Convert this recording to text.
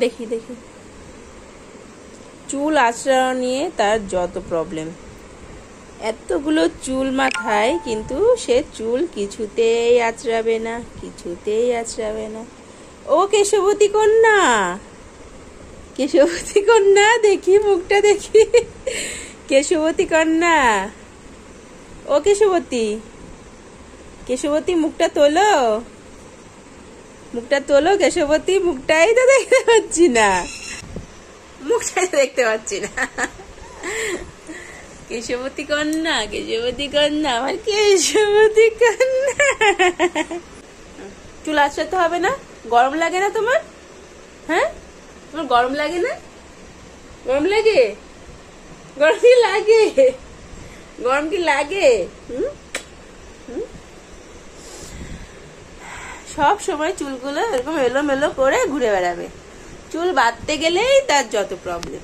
দেখি দেখি, চুল আঁচড়ানো নিয়ে তার যত প্রবলেম। এতগুলো চুল মাথায়, কিন্তু সে চুল কিছুতেই আঁচড়াবে না, কিছুতেই আঁচড়াবে না। ও কেশবতী কন্যা, কেশবতী কন্যা, দেখি মুখটা দেখি। কেশবতী কন্যা, ও কেশবতী, কেশবতী মুখটা তোলো, মুখটা তোলো কেশবতী, মুখটাই তো দেখতে পাচ্ছি না, মুখটাই তো দেখতে পাচ্ছি না। কেশবতী কন্যা, কেশবতী কন্যা, আমার কেশবতী কন্যা। চুল আঁচড়াতে হবে না? গরম লাগে না তোমার? হ্যাঁ, তোমার গরম লাগে না? গরম লাগে? গরম কি লাগে? গরম কি লাগে? সব সময় চুলগুলো এরকম এলোমেলো করে ঘুরে বেড়াবে, চুল বাঁধতে গেলেই তার যত প্রবলেম।